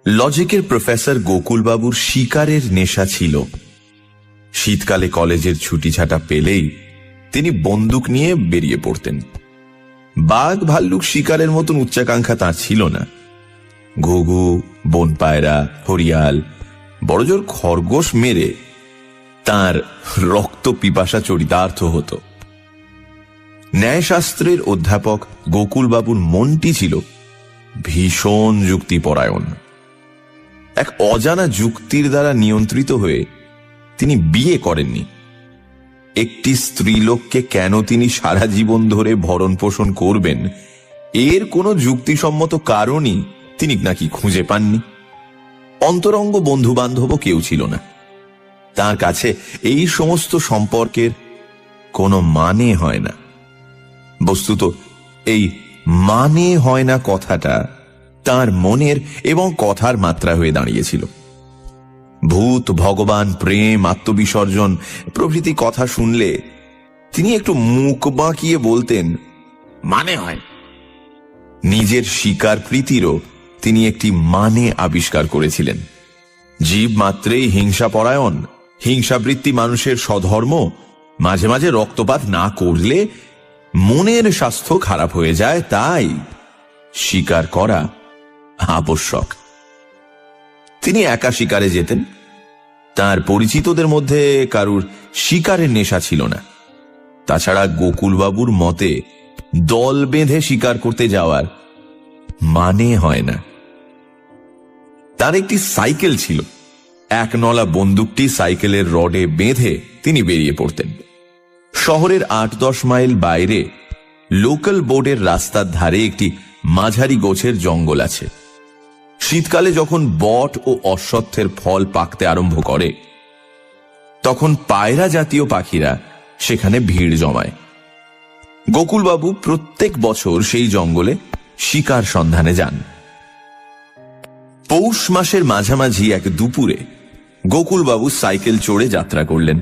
লজিকের professor গোকুলবাবুর শিকারের নেশা ছিল। শীতকালে কলেজের ছুটি ছাটা পেলেই তিনি বন্দুক নিয়ে বেরিয়ে পড়তেন। বাঘ ভাল্লুক শিকারের মতন উচ্চাকাঙ্ক্ষা তাঁর ছিল না। ঘুঘু, বন পায়রা, হরিয়াল, বড়জোর খরগোশ মেরে তাঁর রক্ত পিপাসা চরিতার্থ হতো। ন্যায়শাস্ত্রের অধ্যাপক গোকুলবাবুর মনটি ছিল ভীষণ যুক্তিপরায়ণ। এক অজানা যুক্তির দ্বারা নিয়ন্ত্রিত হয়ে তিনি বিয়ে করেননি। একটি স্ত্রীলোককে কেন তিনি সারা জীবন ধরে ভরণ পোষণ করবেন, এর কোনো যুক্তিসম্মত কারণই তিনি নাকি খুঁজে পাননি। অন্তরঙ্গ বন্ধু বান্ধবও কেউ ছিল না তার কাছে। এই সমস্ত সম্পর্কের কোনো মানে হয় না। বস্তুত এই মানে হয় না কথাটা তার মনের এবং কথার মাত্রা হয়ে দাঁড়িয়েছিল। ভূত, ভগবান, প্রেম, আত্মবিসর্জন প্রভৃতি কথা শুনলে তিনি একটু মুখ বাঁকিয়ে বলতেন, মানে হয়। নিজের শিকার প্রীতিরও তিনি একটি মানে আবিষ্কার করেছিলেন। জীব মাত্রেই হিংসাপরায়ণ, হিংসাবৃত্তি মানুষের স্বধর্ম। মাঝে মাঝে রক্তপাত না করলে মনের স্বাস্থ্য খারাপ হয়ে যায়, তাই শিকার করা আবশ্যক। তিনি একা শিকারে যেতেন। তার পরিচিতদের মধ্যে কারুর শিকারের নেশা ছিল না। তাছাড়া গোকুলবাবুর মতে দল বেঁধে শিকার করতে যাওয়ার মানে হয় না। তার একটি সাইকেল ছিল। এক নলা বন্দুকটি সাইকেলের রডে বেঁধে তিনি বেরিয়ে পড়তেন। শহরের 8-10 মাইল বাইরে লোকাল বোর্ডের রাস্তার ধারে একটি মাঝারি গোছের জঙ্গল আছে। শীতকালে যখন বট ও অশ্বত্থের ফল পাকতে আরম্ভ করে, তখন পায়রা জাতীয় পাখিরা সেখানে ভিড় জমায়। গোকুলবাবু প্রত্যেক বছর সেই জঙ্গলে শিকার সন্ধানে যান। পৌষ মাসের মাঝামাঝি এক দুপুরে গোকুলবাবু সাইকেল চড়ে যাত্রা করলেন।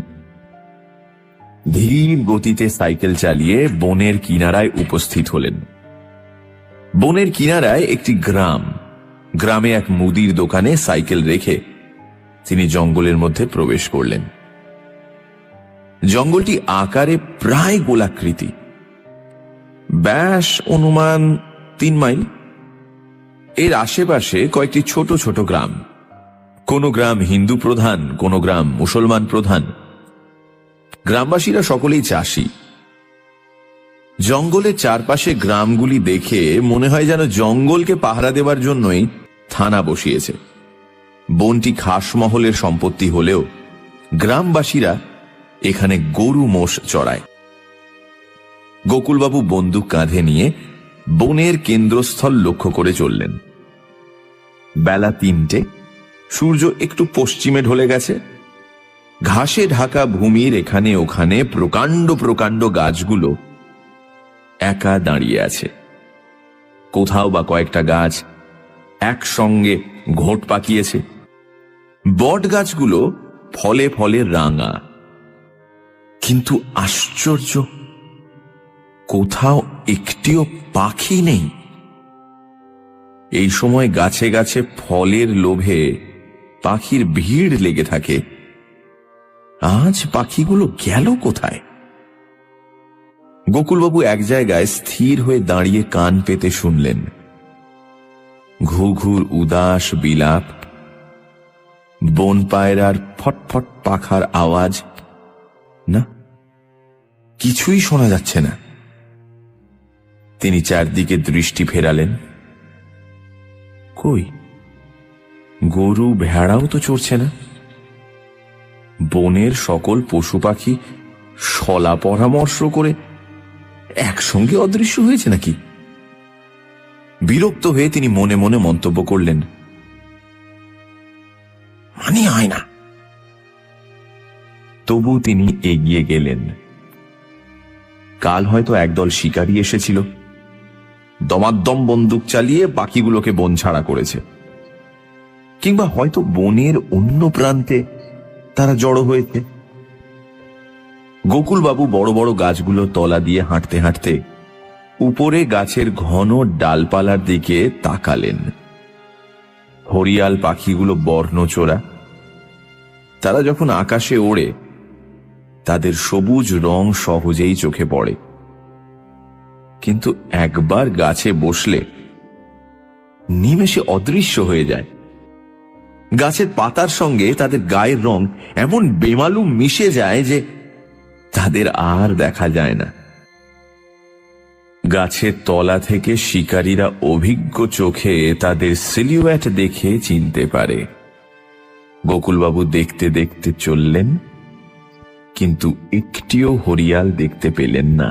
ধীর গতিতে সাইকেল চালিয়ে বনের কিনারায় উপস্থিত হলেন। বনের কিনারায় একটি গ্রাম। গ্রামে এক মুদির দোকানে সাইকেল রেখে তিনি জঙ্গলের মধ্যে প্রবেশ করলেন। জঙ্গলটি আকারে প্রায় গোলাকৃতি, ব্যাস অনুমান 3 মাইল। এর আশেপাশে কয়েকটি ছোট ছোট গ্রাম। কোন গ্রাম হিন্দু প্রধান, কোন গ্রাম মুসলমান প্রধান। গ্রামবাসীরা সকলেই চাষী। জঙ্গলের চারপাশে গ্রামগুলি দেখে মনে হয় যেন জঙ্গলকে পাহারা দেবার জন্যই থানা বসিয়েছে। বনটি খাসমহলের সম্পত্তি হলেও গ্রামবাসীরা এখানে গরু মোষ চড়ায়। গোকুলবাবু বন্দুক কাঁধে নিয়ে বনের কেন্দ্রস্থল লক্ষ্য করে চললেন। বেলা 3টে, সূর্য একটু পশ্চিমে ঢলে গেছে। ঘাসে ঢাকা ভূমির এখানে ওখানে প্রকাণ্ড প্রকাণ্ড গাছগুলো একা দাঁড়িয়ে আছে। কোথাও বা কয়েকটা গাছ একসঙ্গে ঘোট পাকিয়েছে। বট গাছগুলো ফলে ফলে রাঙা, কিন্তু আশ্চর্য, কোথাও একটিও পাখি নেই। এই সময় গাছে গাছে ফলের লোভে পাখির ভিড় লেগে থাকে। আজ পাখিগুলো গেল কোথায়? গোকুলবাবু এক জায়গায় স্থির হয়ে দাঁড়িয়ে কান পেতে শুনলেন। ঘুঘুর উদাস বিলাপ, বন পায়রার ফটফট পাখার আওয়াজ, না, কিছুই শোনা যাচ্ছে না। তিনি চারদিকে দৃষ্টি ফেরালেন। কই, গরু ভেড়াও তো চড়ছে না। বনের সকল পশু পাখি শলা পরামর্শ করে একসঙ্গে অদৃশ্য হয়েছে নাকি? বিরক্ত হয়ে তিনি মনে মনে মন্তব্য করলেন, মানে হয় না। তবু তিনি এগিয়ে গেলেন। কাল হয়তো একদল শিকারী এসেছিল, দমাদ্দম বন্দুক চালিয়ে বাকিগুলোকে বন ছাড়া করেছে। কিংবা হয়তো বনের অন্য প্রান্তে তারা জড়ো হয়েছে। গোকুলবাবু বড় বড় গাছগুলো তলা দিয়ে হাঁটতে হাঁটতে উপরে গাছের ঘন ডালপালার দিকে তাকালেন। ঘড়িয়াল পাখিগুলো বর্ণচোরা। তারা যখন আকাশে ওড়ে তাদের সবুজ রং সহজেই চোখে পড়ে, কিন্তু একবার গাছে বসলে নিমেষে অদৃশ্য হয়ে যায়। গাছের পাতার সঙ্গে তাদের গায়ের রং এমন বেমালুম মিশে যায় যে তাদের আর দেখা যায় না। গাছের তলা থেকে শিকারীরা অভিজ্ঞ চোখে তাদের সিলুয়েট দেখে চিনতে পারে। গোকুলবাবু দেখতে দেখতে চললেন, কিন্তু একটিও হরিয়াল দেখতে পেলেন না।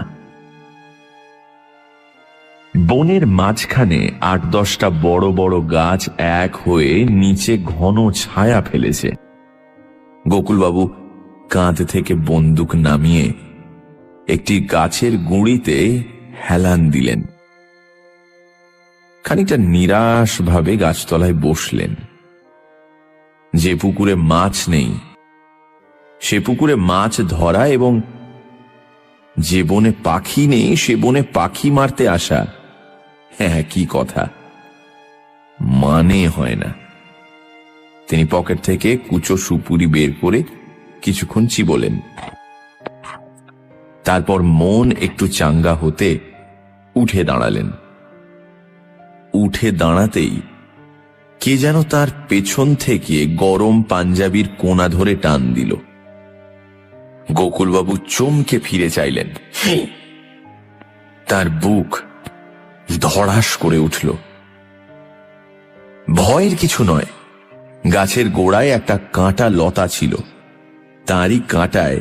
বনের মাঝখানে ৮-১০টা বড় বড় গাছ এক হয়ে নিচে ঘন ছায়া ফেলেছে। গোকুলবাবু কাঁধ থেকে বন্দুক নামিয়ে একটি গাছের গুঁড়িতে হেলান দিলেন। খানিকটা নিরাশ ভাবে গাছতলায় বসলেন। যে পুকুরে মাছ নেই সে পুকুরে মাছ ধরা এবং যে বনে পাখি নেই সে বনে পাখি মারতে আসা, হ্যাঁ কি কথা, মানে হয় না। তিনি পকেট থেকে কুচো সুপুরি বের করে কিছুক্ষণ চিবোলেন। তারপর মন একটু চাঙ্গা হতে উঠে দাঁড়ালেন। উঠে দাঁড়াতেই কে যেন তার পেছন থেকে গরম পাঞ্জাবির কোনা ধরে টান দিল। গোকুলবাবু চমকে ফিরে চাইলেন। তার বুক ধড়াস করে উঠল। ভয়ের কিছু নয়, গাছের গোড়ায় একটা কাঁটা লতা ছিল, তারই কাঁটায়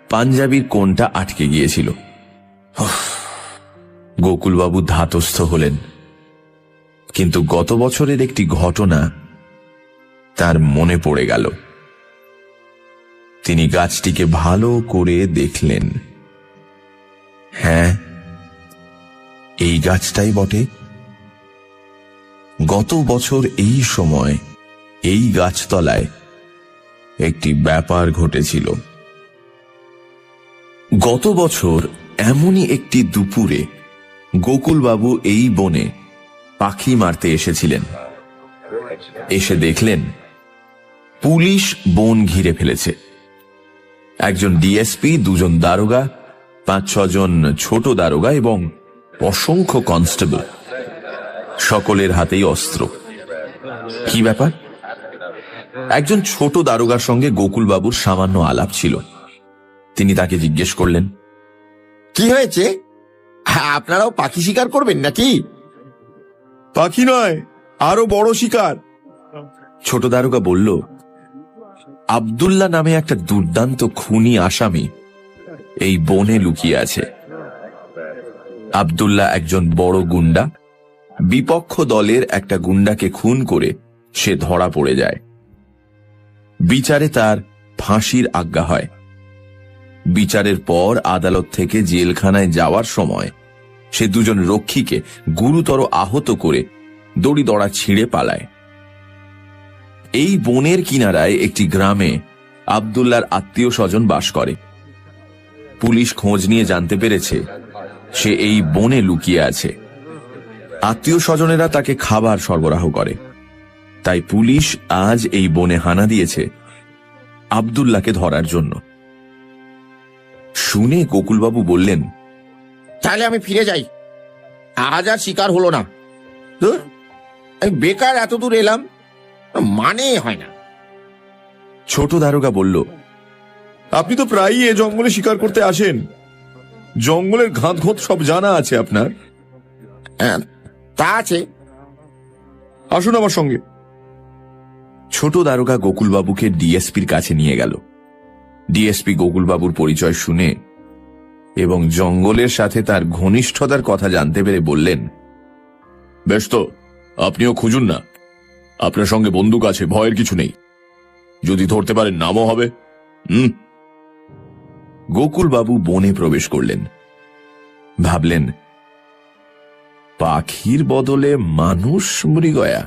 পাঞ্জাবির কোণটা আটকে গিয়েছিল। গোকুলবাবু ধাতস্থ হলেন, কিন্তু গত বছরের একটি ঘটনা তার মনে পড়ে গেল। তিনি গাছটিকে ভালো করে দেখলেন। হ্যাঁ, এই গাছটাই বটে। গত বছর এই সময় এই গাছতলায় একটি ব্যাপার ঘটেছিল। গত বছর এমনই একটি দুপুরে গোকুলবাবু এই বনে পাখি মারতে এসেছিলেন। এসে দেখলেন পুলিশ বন ঘিরে ফেলেছে। একজন ডিএসপি, 2 জন দারোগা, 5-6 জন ছোট দারোগা এবং অসংখ্য কনস্টেবল, সকলের হাতেই অস্ত্র। কি ব্যাপার? একজন ছোট দারোগার সঙ্গে গোকুলবাবুর সামান্য আলাপ ছিল। তিনি তাকে জিজ্ঞেস করলেন, কি হয়েছে? আপনারাও পাখি শিকার করবেন নাকি? পাখি নয়, আরো বড় শিকার। ছোট দারোগা বলল, আব্দুল্লাহ নামে একটা দুর্দান্ত খুনি আসামি এই বনে লুকিয়ে আছে। আব্দুল্লাহ একজন বড় গুন্ডা। বিপক্ষ দলের একটা গুন্ডাকে খুন করে সে ধরা পড়ে যায়। বিচারে তার ফাঁসির আজ্ঞা হয়। বিচারের পর আদালত থেকে জেলখানায় যাওয়ার সময় সে 2 জন রক্ষীকে গুরুতর আহত করে দড়ি দড়া ছিঁড়ে পালায়। এই বনের কিনারায় একটি গ্রামে আব্দুল্লাহর আত্মীয় স্বজন বাস করে। পুলিশ খোঁজ নিয়ে জানতে পেরেছে সে এই বনে লুকিয়ে আছে। আত্মীয় স্বজনেরা তাকে খাবার সরবরাহ করে। তাই পুলিশ আজ এই বনে হানা দিয়েছে আব্দুল্লাহকে ধরার জন্য। শুনে গোকুলবাবু বললেন, তাহলে আমি ফিরে যাই, আজ আর শিকার হলো না। ধুর, আমি বেকার এত দূর এলাম, মানে হয় না। ছোট দারোগা বলল, আপনি তো প্রায়ই এ জঙ্গলে শিকার করতে আসেন, জঙ্গলের ঘাঁত সব জানা আছে আপনার। তা আছে। আসুন আমার সঙ্গে। ছোট দারোগা গোকুলবাবুকে ডিএসপির কাছে নিয়ে গেল। ডিএসপি গোকুলবাবুর পরিচয় শুনে এবং জঙ্গলের সাথে তার ঘনিষ্ঠতার কথা জানতে পেরে বললেন, বেশ তো, আপনিও খুঁজুন না, আপনার সঙ্গে বন্দুক আছে, ভয়ের কিছু নেই। যদি ধরতে পারেন নামও হবে। গোকুলবাবু বনে প্রবেশ করলেন। ভাবলেন, পাখির বদলে মানুষ মৃগয়া।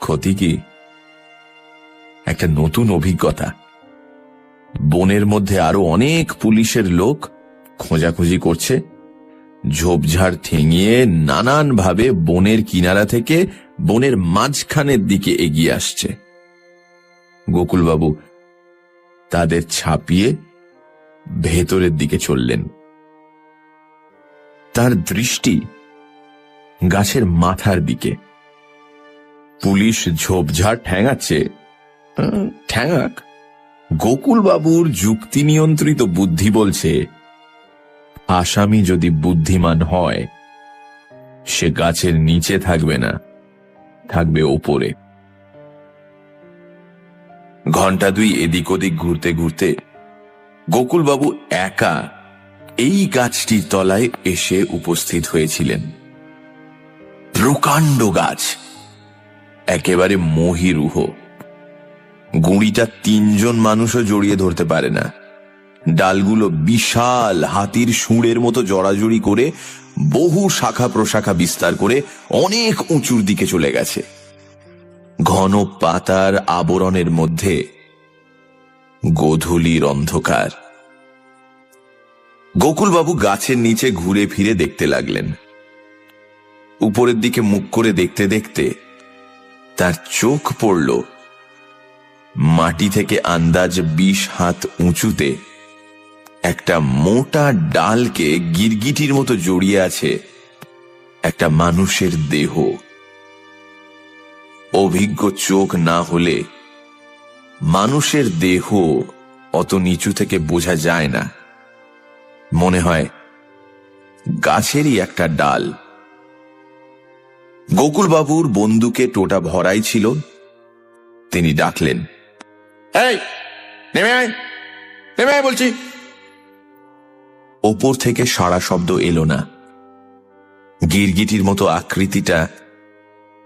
ক্ষতি কি? একটা নতুন অভিজ্ঞতা। বনের মধ্যে আরো অনেক পুলিশের লোক খোঁজাখুঁজি করছে, ঝোপঝাড় ঠেঙিয়ে নানানভাবে বনের কিনারা থেকে বনের মাঝখানের দিকে এগিয়ে আসছে। গোকুলবাবু তাদের ছাপিয়ে ভেতরের দিকে চললেন। তার দৃষ্টি গাছের মাথার দিকে। পুলিশ ঝোপঝাড় ঠ্যাঙাচ্ছে, ঠ্যাঙাক। গোকুলবাবুর যুক্তি নিয়ন্ত্রিত বুদ্ধি বলছে, আসামি যদি বুদ্ধিমান হয় সে গাছের নিচে থাকবে না, থাকবে ওপরে। ঘন্টা দুই এদিক ওদিক ঘুরতে ঘুরতে গোকুলবাবু একা এই গাছটির তলায় এসে উপস্থিত হয়েছিলেন। প্রকাণ্ড গাছ, একেবারে মহীরুহ। গুঁড়িটা 3 জন মানুষও জড়িয়ে ধরতে পারে না। ডালগুলো বিশাল হাতির শুঁড়ের মতো জড়াজড়ি করে বহু শাখা প্রশাখা বিস্তার করে অনেক উঁচুর দিকে চলে গেছে। ঘন পাতার আবরণের মধ্যে গোধূলির অন্ধকার। গোকুলবাবু গাছের নিচে ঘুরে ফিরে দেখতে লাগলেন। উপরের দিকে মুখ করে দেখতে দেখতে তার চোখ পড়ল মাটি থেকে আন্দাজ 20 হাত উঁচুতে একটা মোটা ডালকে গিরগিটির মতো জড়িয়ে আছে একটা মানুষের দেহ। অভিজ্ঞ চোখ না হলে মানুষের দেহ অত নিচু থেকে বোঝা যায় না, মনে হয় গাছেরই একটা ডাল। গোকুলবাবুর বন্দুকে টোটা ভরাই ছিল। তিনি ডাকলেন, এই নেমে আয়, নেমে আয় বলছি। ওপর থেকে সাড়া শব্দ এলো না। গিরগিটির মতো আকৃতিটা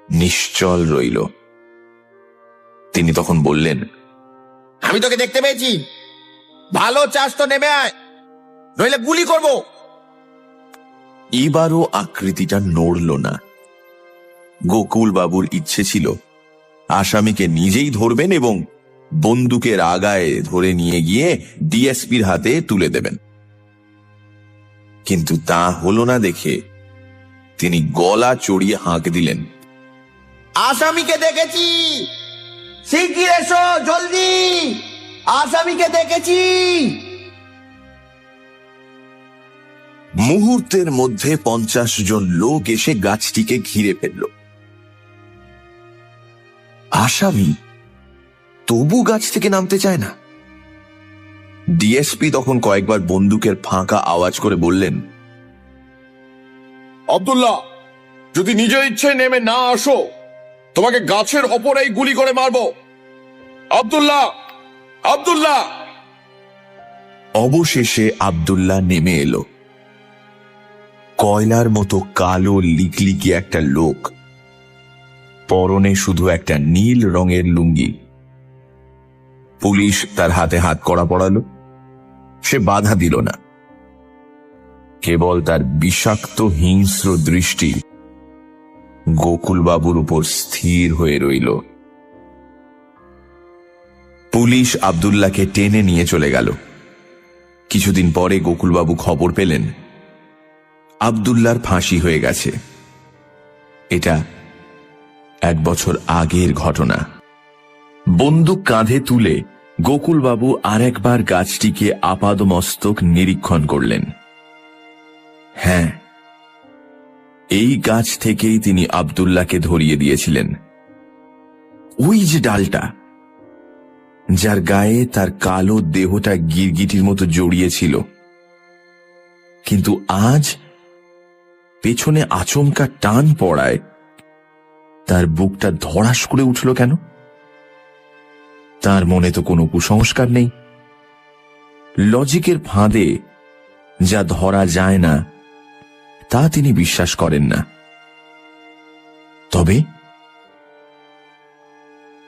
নিশ্চল রইল। তিনি তখন বললেন, আমি তোকে দেখতে পেয়েছি, ভালো চাস তো নেমে আয়, নইলে গুলি করব। এবারও আকৃতিটা নড়ল না। গোকুলবাবুর ইচ্ছে ছিল আসামিকে নিজেই ধরবেন এবং বন্দুকের আগায় ধরে নিয়ে গিয়ে ডিএসপির হাতে তুলে দেবেন, কিন্তু তা হল না দেখে তিনি গলা চড়িয়ে হাঁক দিলেন, আসামিকে দেখেছি, শিগগির এসো, জলদি, আসামিকে দেখেছি। মুহূর্তের মধ্যে 50 জন লোক এসে গাছটিকে ঘিরে ফেলল। আসামি তবু গাছ থেকে নামতে চায় না। ডিএসপি তখন কয়েকবার বন্দুকের ফাঁকা আওয়াজ করে বললেন, আব্দুল্লাহ, যদি নিজের ইচ্ছে নেমে না আসো তোমাকে গাছের ওপরেই গুলি করে মারবো। আব্দুল্লাহ, আব্দুল্লাহ। অবশেষে আব্দুল্লাহ নেমে এলো। কয়লার মতো কালো লিকলিকি একটা লোক, পরনে শুধু একটা নীল রঙের লুঙ্গি। পুলিশ তার হাতে হাত কড়া পড়ালো। সে বাধা দিল না, কেবল তার বিষাক্ত হিংস্র দৃষ্টি গোকুলবাবুর উপর স্থির হয়ে রইল। পুলিশ আব্দুল্লাহকে টেনে নিয়ে চলে গেল। কিছুদিন পরে গোকুলবাবু খবর পেলেন আব্দুল্লাহর ফাঁসি হয়ে গেছে। এটা 1 বছর আগের ঘটনা। বন্দুক কাঁধে তুলে গোকুলবাবু আরেকবার গাছটিকে আপাদমস্তক নিরীক্ষণ করলেন। হ্যাঁ, এই গাছ থেকেই তিনি আব্দুল্লাহকে ধরিয়ে দিয়েছিলেন। ওই যে ডালটা, যার গায়ে তার কালো দেহটা গিরগিটির মতো জড়িয়েছিল, কিন্তু আজ পেছনে আচমকা টান পড়ায় তার বুকটা ধড়াস করে উঠল কেন? তার মনে তো কোনো কুসংস্কার নেই। লজিকের ফাঁদে যা ধরা যায় না তা তিনি বিশ্বাস করেন না। তবে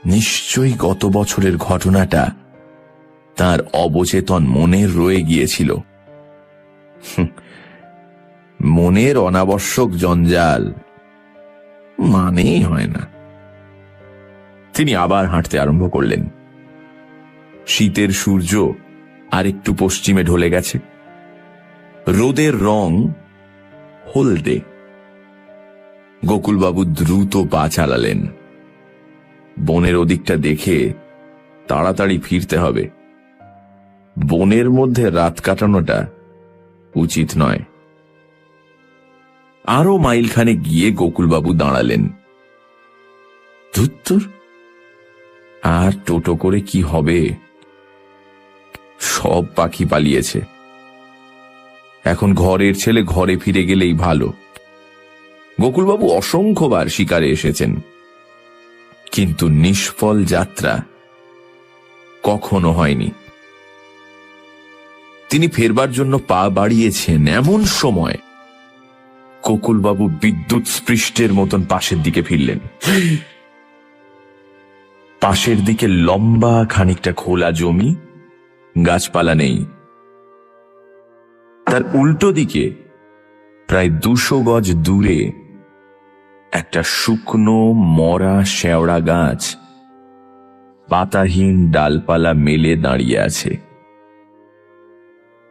নিশ্চয়ই গত বছরের ঘটনাটা তার অবচেতন মনে রয়ে গিয়েছিল। মনের অনাবশ্যক জঞ্জাল মানেই হয় না। তিনি আবার হাঁটতে আরম্ভ করলেন। শীতের সূর্য আরেকটু পশ্চিমে ঢলে গেছে। রোদের রং হলদে। গোকুলবাবু দ্রুত পা চালালেন। বনের ওদিকটা দেখে তাড়াতাড়ি ফিরতে হবে। বনের মধ্যে রাত কাটানোটা উচিত নয়। আরো মাইলখানে গিয়ে গোকুলবাবু দাঁড়ালেন। ধুত্তুর, আর টোটো করে কি হবে? সব পাখি পালিয়েছে। এখন ঘরের ছেলে ঘরে ফিরে গেলেই ভালো। গোকুলবাবু অসংখ্যবার শিকারে এসেছেন, কিন্তু নিষ্ফল যাত্রা কখনো হয়নি। তিনি ফেরবার জন্য পা বাড়িয়েছেন, এমন সময় গোকুলবাবু বিদ্যুৎ স্পৃষ্টের মতন পাশের দিকে ফিরলেন। পাশের দিকে লম্বা খানিকটা খোলা জমি, গাছপালা নেই। তার উল্টো দিকে প্রায় 200 গজ দূরে একটা শুকনো মরা শেওড়া গাছ পাতাহীন ডালপালা মেলে দাঁড়িয়ে আছে।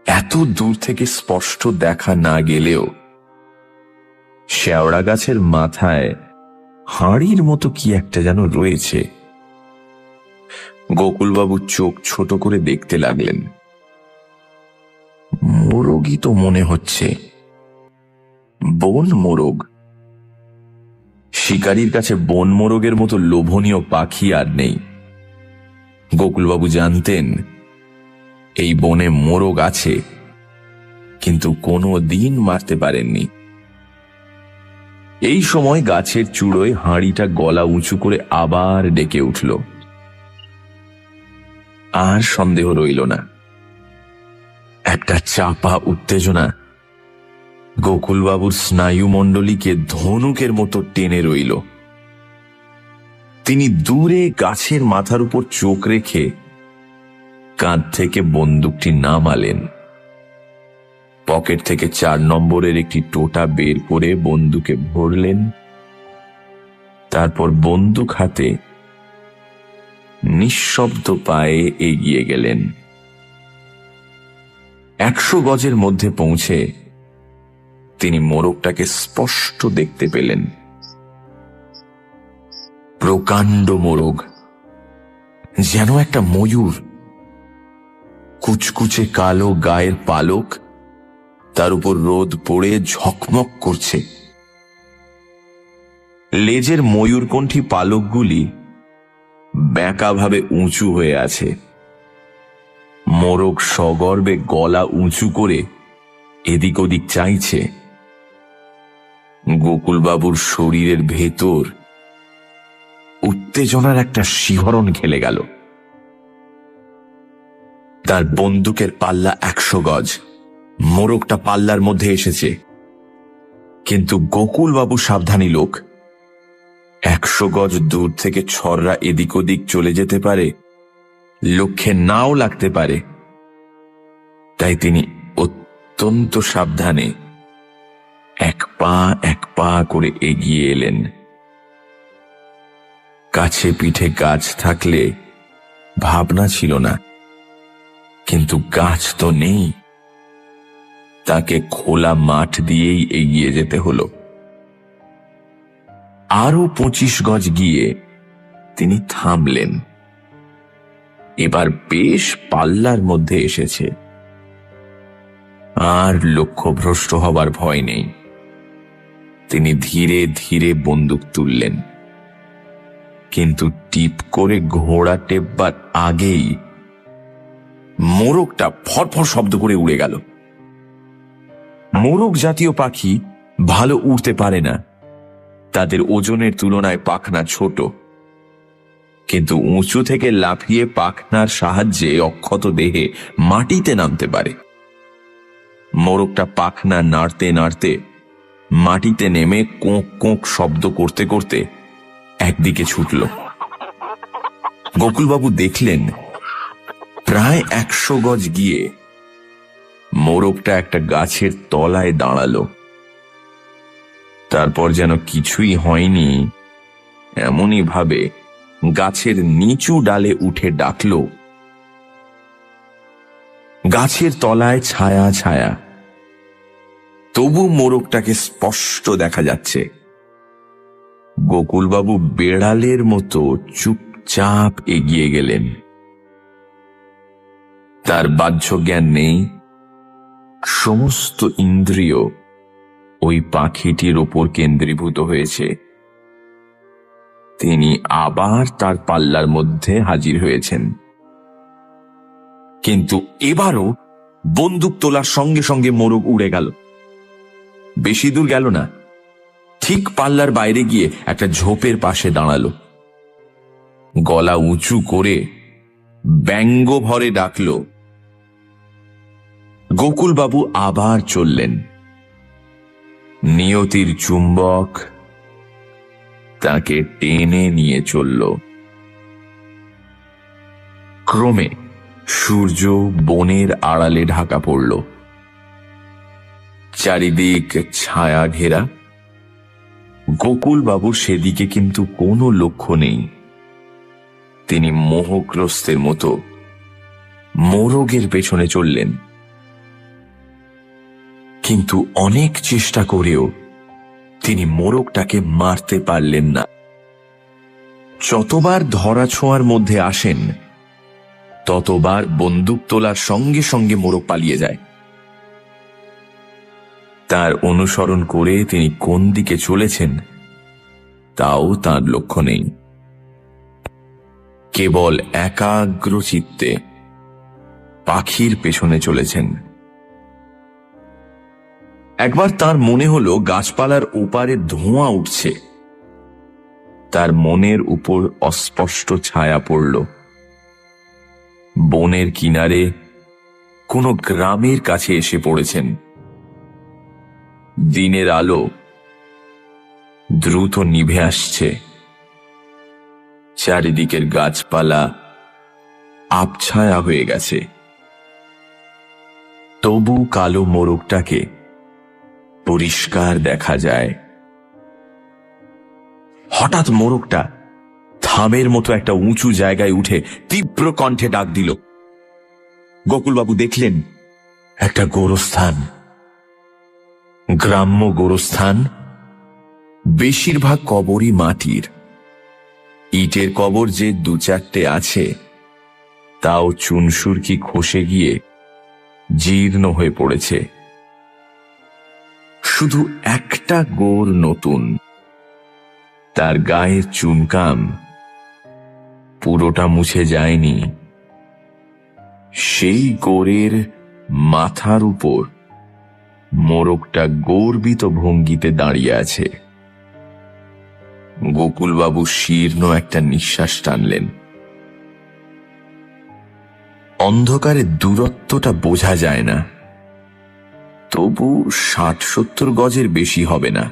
এত দূর থেকে স্পষ্ট দেখা না গেলেও শেওড়া গাছের মাথায় হাঁড়ির মতো কি একটা যেন রয়েছে। গোকুলবাবু চোখ ছোট করে দেখতে লাগলেন। মোরগই তো মনে হচ্ছে, বন মোরগ। শিকারীর কাছে বন মোরগের মতো লোভনীয় পাখি আর নেই। গোকুলবাবু জানতেন এই বনে মোরগ আছে, কিন্তু কোনো দিন মারতে পারেননি। এই সময় গাছের চূড়োয় হাঁড়িটা গলা উঁচু করে আবার ডেকে উঠল। আর সন্দেহ রইল না। একটা চাপা উত্তেজনা গোকুলবাবুর স্নায়ুমণ্ডলীকে ধনুকের মতো টেনে রইল। তিনি দূরে গাছের মাথার উপর চোখ রেখে কাঁধ থেকে বন্দুকটি নামালেন। পকেট থেকে 4 নম্বরের একটি টোটা বের করে বন্দুকে ভরলেন। তারপর বন্দুক হাতে নিঃশব্দ পায়ে এগিয়ে গেলেন। 100 গজের মধ্যে পৌঁছে তিনি মোরগটাকে স্পষ্ট দেখতে পেলেন। প্রকাণ্ড মোরগ, যেন একটা ময়ূর। কুচকুচে কালো গায়ের পালক, তার উপর রোদ পড়ে ঝকমক করছে। লেজের ময়ূরকণ্ঠী পালকগুলি ব্যাঁকাভাবে উঁচু হয়ে আছে। মোরগ সগর্বে গলা উঁচু করে এদিক ওদিক চাইছে। গোকুলবাবুর শরীরের ভেতর উত্তেজনার একটা শিহরণ খেলে গেল। তার বন্দুকের পাল্লা 100 গজ। মোরগটা পাল্লার মধ্যে এসেছে, কিন্তু গোকুলবাবু সাবধানী লোক। 100 গজ দূর থেকে ছররা এদিক ওদিক চলে যেতে পারে, লক্ষ্যে নাও লাগতে পারে। তাই তিনি অত্যন্ত সাবধানে এক পা করে এগিয়ে এলেন। কাছে পিঠে গাছ থাকলে ভাবনা ছিল না, কিন্তু গাছ তো নেই। তাকে খোলা মাঠ দিয়েই এগিয়ে যেতে হলো। আরো 25 গজ গিয়ে তিনি থামলেন। এবার বেশ পাল্লার মধ্যে এসেছে, আর লক্ষ্যভ্রষ্ট হবার ভয় নেই। তিনি ধীরে ধীরে বন্দুক তুললেন, কিন্তু টিপ করে ঘোড়া টেপবার আগেই মোরগটা ফরফর শব্দ করে উড়ে গেল। মোরগ জাতীয় পাখি ভালো উড়তে পারে না, তাদের ওজনের তুলনায় পাখনা ছোট, কিন্তু উঁচু থেকে লাফিয়ে পাখনার সাহায্যে অক্ষত দেহে মাটিতে নামতে পারে। মোরগটা পাখনা নাড়তে নাড়তে মাটিতে নেমে কোঁক কোঁক শব্দ করতে করতে একদিকে ছুটল। গোকুলবাবু দেখলেন প্রায় 100 গজ গিয়ে মোরগটা একটা গাছের তলায় দাঁড়ালো। তারপর যেন কিছুই হয়নি এমনই ভাবে গাছের নিচু ডালে উঠে ডাকল। গাছের তলায় ছায়া ছায়া, তবু মোরগটাকে স্পষ্ট দেখা যাচ্ছে। গোকুলবাবু বেড়ালের মতো চুপচাপ এগিয়ে গেলেন। তার বাহ্য জ্ঞান নেই, সমস্ত ইন্দ্রিয় ওই পাখিটির ওপর কেন্দ্রীভূত হয়েছে। তিনি আবার তার পাল্লার মধ্যে হাজির হয়েছেন, কিন্তু এবারও বন্দুক তোলার সঙ্গে সঙ্গে মোরগ উড়ে গেল। বেশি দূর গেল না, ঠিক পাল্লার বাইরে গিয়ে একটা ঝোপের পাশে দাঁড়ালো। গলা উঁচু করে ব্যঙ্গ ভরে ডাকল। গোকুলবাবু আবার চললেন। নিয়তির চুম্বক তাকে টেনে নিয়ে চলল। ক্রমে সূর্য বনের আড়ালে ঢাকা পড়ল। চারিদিক ছায়া ঘেরা। গোকুলবাবুর সেদিকে কিন্তু কোনো লক্ষ্য নেই। তিনি মোহগ্রস্তের মতো মোরগের পেছনে চললেন, কিন্তু অনেক চেষ্টা করেও তিনি মোরগটাকে মারতে পারলেন না। যতবার ধরাছোঁয়ার মধ্যে আসেন, ততবার বন্দুক তোলার সঙ্গে সঙ্গে মোরগ পালিয়ে যায়। তার অনুসরণ করে তিনি কোন দিকে চলেছেন তাও তার লক্ষ্য নেই। কেবল একাগ্র চিত্তে পাখির পেছনে চলেছেন। একবার তার মনে হলো গাছপালার ওপারে ধোঁয়া উঠছে। তার মনের উপর অস্পষ্ট ছায়া পড়ল। বনের কিনারে কোনো গ্রামের কাছে এসে পড়েছেন। দিনের আলো দ্রুত নিভে আসছে। চারিদিকের গাছপালা আবছায়া হয়ে গেছে। তবু কালো মোরগটাকে পরিষ্কার দেখা যায়। হঠাৎ মোরগটা থামের মতো একটা উঁচু জায়গায় উঠে তীব্র কণ্ঠে ডাক দিল। গোকুলবাবু দেখলেন একটা গোরস্থান, গ্রাম্য গোরস্থান। বেশিরভাগ কবরই মাটির। ইটের কবর যে দু চারটে আছে, তাও চুনসুরকি খসে গিয়ে জীর্ণ হয়ে পড়েছে। শুধু একটা গোর নতুন, তার গায়ের চুনকাম পুরোটা মুছে যায়নি। সেই গোরের মাথার উপর মোরগটা গর্বিত ভঙ্গিতে দাঁড়িয়ে আছে। গোকুলবাবু শীর্ণ একটা নিঃশ্বাস টানলেন। অন্ধকারে দূরত্বটা বোঝা যায় না, তবু ৬০-৭০ গজের বেশি হবে না।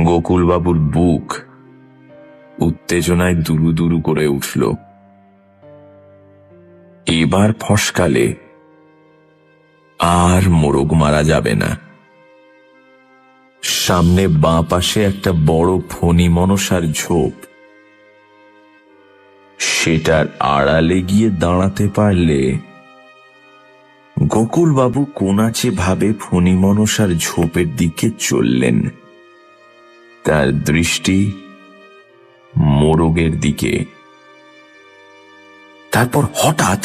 গোকুলবাবুর বুক উত্তেজনায় দুরু দুরু করে উঠল। এবার ফসকালে আর মোরগ মারা যাবে না। সামনে বাঁ পাশে একটা বড় ফণী মনসার ঝোপ। সেটার আড়ালে গিয়ে দাঁড়াতে পারলে গোকুলবাবু কোনাচে ভাবে ফণী মনসার ঝোপের দিকে চললেন। তার দৃষ্টি মোরগের দিকে। তারপর হঠাৎ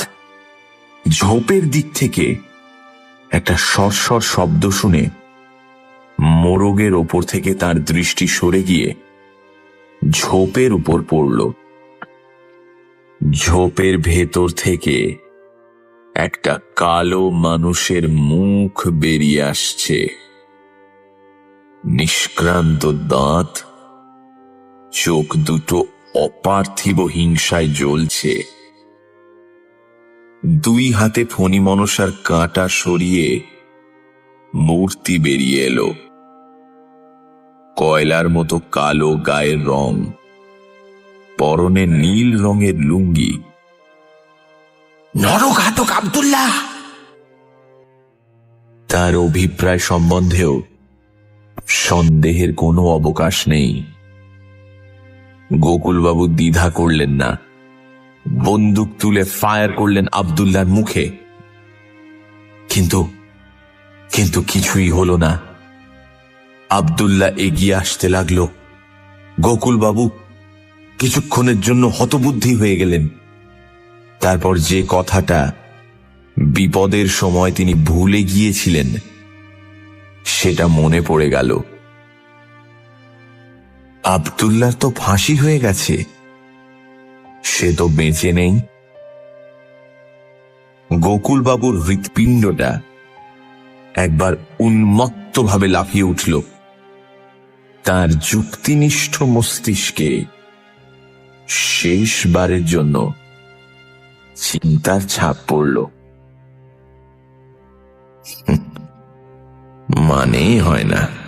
ঝোপের দিক থেকে একটা সরসর শব্দ শুনে মোরগের ওপর থেকে তার দৃষ্টি সরে গিয়ে ঝোপের উপর পড়ল। ঝোপের ভেতর থেকে একটা কালো মানুষের মুখ বেরিয়ে আসছে। নিষ্ক্রান্ত দাঁত, চোখ দুটো অপার্থিব হিংসায় জ্বলছে। দুই হাতে ফণী মনসার কাঁটা সরিয়ে মূর্তি বেরিয়ে এলো। কয়লার মতো কালো গায়ের রং, পরনে নীল রঙের লুঙ্গি। নরঘাতক আব্দুল্লাহ! তার অভিপ্রায় সম্বন্ধেও সন্দেহের কোনো অবকাশ নেই। গোকুলবাবু দ্বিধা করলেন না, বন্দুক তুলে ফায়ার করলেন আব্দুল্লাহর মুখে। কিন্তু কিন্তু কিছুই হলো না। আব্দুল্লাহ এগিয়ে আসতে লাগলো। গোকুলবাবু কিছুক্ষণের জন্য হতবুদ্ধি হয়ে গেলেন। তারপর যে কথাটা বিপদের সময় তিনি ভুলে গিয়েছিলেন সেটা মনে পড়ে গেল। আব্দুল্লাহর তো ফাঁসি হয়ে গেছে, সে তো বেঁচে নেই। গোকুলবাবুর হৃৎপিণ্ডটা একবার উন্মত্তভাবে লাফিয়ে উঠল। তার যুক্তিনিষ্ঠ মস্তিষ্কে শেষবারের জন্য চিন্তার ছাপ পড়ল। মানেই হয় না।